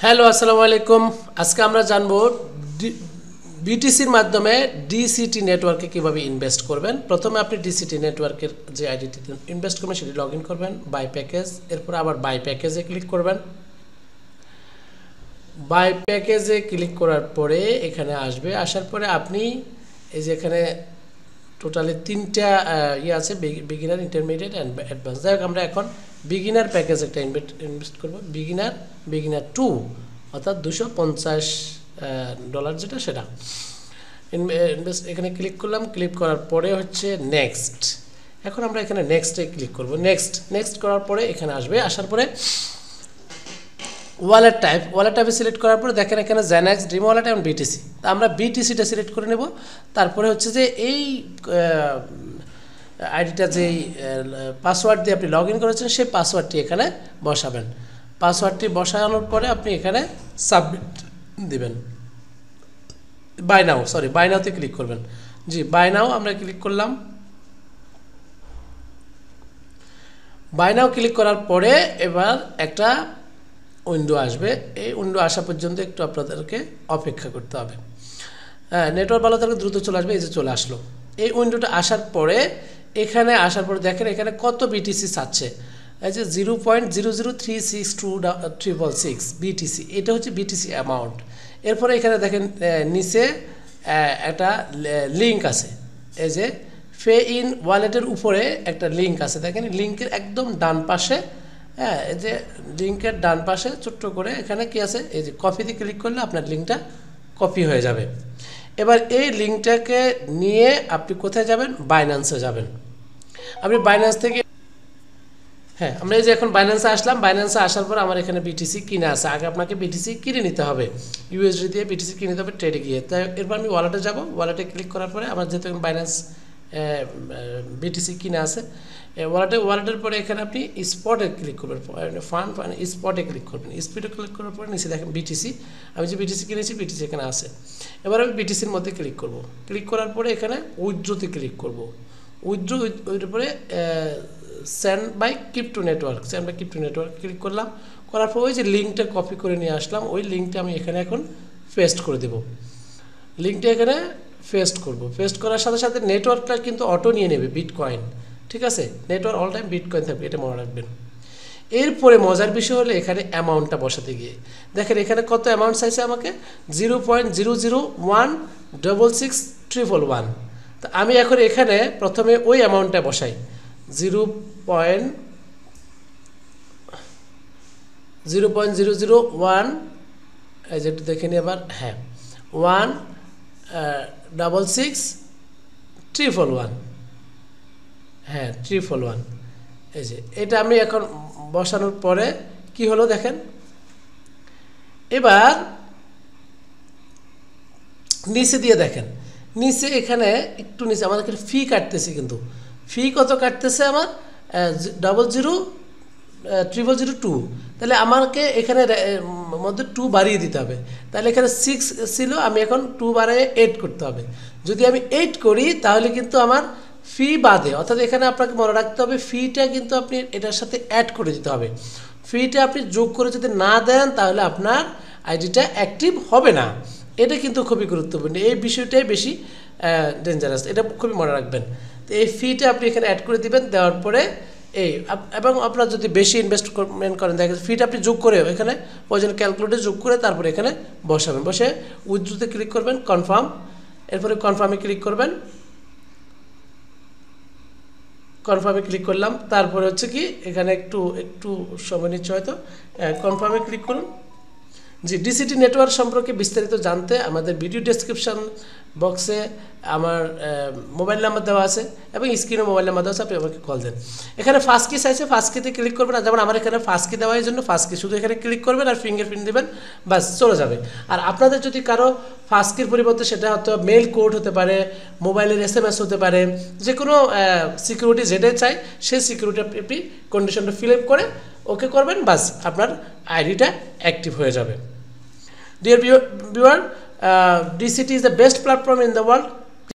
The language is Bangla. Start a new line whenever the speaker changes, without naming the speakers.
হ্যালো আসসালামু আলাইকুম। আজকে আমরা জানবো বিটিসির মাধ্যমে ডিসিটি নেটওয়ার্কে কিভাবে ইনভেস্ট করবেন। প্রথমে আপনি ডিসিটি নেটওয়ার্কের যে আইডিটিতে ইনভেস্ট করবেন সেটি লগ ইন করবেন, বাই প্যাকেজ, এরপর আবার বাই প্যাকেজে ক্লিক করবেন। বাই প্যাকেজে ক্লিক করার পরে এখানে আসবে, আসার পরে আপনি এই যে এখানে টোটালি তিনটা আছে, বিগিনার, ইন্টারমিডিয়েট অ্যান্ড অ্যাডভান্স। যাই হোক আমরা এখন বিগিনার প্যাকেজ একটা ইনভেস্ট করবো, বিগিনার 2 অর্থাৎ $250 যেটা সেটা ইনভেস্ট। এখানে ক্লিক করলাম, ক্লিক করার পরে হচ্ছে নেক্সট। এখন আমরা এখানে নেক্সটে ক্লিক করব। নেক্সট করার পরে এখানে আসবে, আসার পরে ওয়ালেট টাইপে সিলেক্ট করার পরে দেখেন এখানে জেনএক্স, ড্রিম ওয়ালেট এবং বিটিসি। তা আমরা বিটিসিটা সিলেক্ট করে নেব। তারপরে হচ্ছে যে এই আইডিটা যেই পাসওয়ার্ড দিয়ে আপনি লগ ইন করেছেন সেই পাসওয়ার্ডটি এখানে বসাবেন। পাসওয়ার্ডটি বসানোর পরে আপনি এখানে সাবমিট দিবেন। বাই নাওতে ক্লিক করবেন। জি, বাই নাও আমরা ক্লিক করলাম। বাই নাও ক্লিক করার পরে এবার একটা উইন্ডো আসবে। এই উইন্ডো আসা পর্যন্ত একটু আপনাদেরকে অপেক্ষা করতে হবে। নেটওয়ার্ক ভালো থাকলে দ্রুত চলে আসবে। এই যে চলে আসলো। এই উইন্ডোটা আসার পরে এখানে আসার পরে দেখেন এখানে কত বিটিসি চাচ্ছে। এই যে 0.0036266 বিটিসি, এটা হচ্ছে বিটিসি অ্যামাউন্ট। এরপরে এখানে দেখেন নিচে একটা লিঙ্ক আছে, এই যে পে ইন ওয়ালেটের উপরে একটা লিঙ্ক আছে। দেখেন লিঙ্কের একদম ডান পাশে, এই যে লিঙ্কের ডান পাশে ছোট্ট করে এখানে কি আছে, এই যে কপিতে ক্লিক করলে আপনার লিঙ্কটা কপি হয়ে যাবে। এবার এই লিঙ্কটাকে নিয়ে আপনি কোথায় যাবেন? বাইন্যান্সে যাবেন। আপনি বাইন্যান্স থেকে, আমরা এই যে এখন বাইন্যান্সে আসলাম। বাইন্যান্সে আসার পর আমার এখানে বিটিসি কিনে আছে। আগে আপনাকে বিটিসি কিনে নিতে হবে, ইউএসডি দিয়ে বিটিসি কিনে নিতে হবে ট্রেডে গিয়ে। তাই এরপর আমি ওয়ালেটে যাব। ওয়ালেটে ক্লিক করার পরে আমার যেহেতু বাইন্যান্স বিটিসি কিনে আছে, ওয়ালেটের পরে এখানে আপনি স্পটে ক্লিক করবেন, স্পটে ক্লিক করবেন। স্পটে ক্লিক করার পরে নিচে দেখেন বিটিসি, আমি যে বিটিসি কিনেছি বিটিসি এখানে আছে। এবার আমি বিটিসির মধ্যে ক্লিক করব। ক্লিক করার পরে এখানে উইথড্রোতে ক্লিক করব। ওইটার পরে send by crypto network click করলাম। করার পর ওই যে লিঙ্কটা কপি করে নিয়ে আসলাম, ওই লিঙ্কটা আমি এখানে এখন পেস্ট করে দেব। লিঙ্কটা এখানে পেস্ট করব। পেস্ট করার সাথে সাথে নেটওয়ার্কটা কিন্তু অটো নিয়ে নেবে বিটকয়েন, ঠিক আছে? নেটওয়ার্ক অল টাইম বিটকয়েন থাকবে, এটা মনে রাখবেন। এরপরে মজার বিষয় হলো এখানে অ্যামাউন্টটা বসাতে গিয়ে দেখেন এখানে কত অ্যামাউন্ট চাইছে আমাকে, 0.0016611। তো আমি এখন এখানে প্রথমে ওই অ্যামাউন্টটা বসাই, 0.001, যেটা দেখে নিই আবার, 16611, 111। এই যে এটা আমি এখন বসানোর পরে কি হলো দেখেন। এবার নিচে দিয়ে দেখেন, নিচে এখানে একটু নিচে আমাদের ফি কাটতেছে, কিন্তু ফি কত কাটতেছে আমার, 0.00002। তাহলে আমাকে এখানে মধ্যে 2 বাড়িয়ে দিতে হবে। তাহলে এখানে 6 ছিল, আমি এখন 2 বাড়িয়ে 8 করতে হবে। যদি আমি 8 করি তাহলে কিন্তু আমার ফি বাদে, অর্থাৎ এখানে আপনাকে মনে রাখতে হবে ফিটা কিন্তু আপনি এটার সাথে অ্যাড করে দিতে হবে। ফিটা আপনি যোগ করে যদি না দেন তাহলে আপনার আইডিটা অ্যাক্টিভ হবে না। এটা কিন্তু খুবই গুরুত্বপূর্ণ, এই বিষয়টাই বেশি ডেঞ্জারাস, এটা খুবই মনে রাখবেন। তো এই ফিটা আপনি এখানে অ্যাড করে দিবেন। দেওয়ার পরে এবং আপনার যদি বেশি ইনভেস্টমেন্ট করেন দেখেন ফিটা আপনি যোগ করে এখানে প্রয়োজন ক্যালকুলেটর যোগ করে তারপরে এখানে বসাবেন। বসে উইথড্রোতে ক্লিক করবেন, কনফার্ম। এরপরে কনফার্মে ক্লিক করবেন। কনফার্মে ক্লিক করলাম। তারপরে হচ্ছে কি এখানে একটু সময় নিচ্ছে হয়তো, কনফার্মে ক্লিক করুন। জি, ডিসিটি নেটওয়ার্ক সম্পর্কে বিস্তারিত জানতে আমাদের ভিডিও ডেসক্রিপশন বক্সে আমার মোবাইল নাম্বার দেওয়া আছে এবং স্ক্রিনে মোবাইল নাম্বার দেওয়া আছে, আপনি আমাকে কল দেন। এখানে ফার্স্ট কি চাইছে, ফার্স্ট কিতে ক্লিক করবেন। যেমন আমার এখানে ফার্স্ট কি দেওয়া, এই জন্য ফার্স্ট কি, শুধু এখানে ক্লিক করবেন আর ফিঙ্গারপ্রিন্ট দেবেন, বাস চলে যাবে। আর আপনাদের যদি কারো ফার্স্ট কির পরিবর্তে সেটা হয়তো মেল কোড হতে পারে, মোবাইলের SMS হতে পারে, যে কোনো সিকিউরিটি যেটা চাই সেই সিকিউরিটি আপনি কন্ডিশনটা ফিল আপ করে ওকে করবেন, বাস আপনার আইডিটা অ্যাক্টিভ হয়ে যাবে। Dear viewer, DCT is the best platform in the world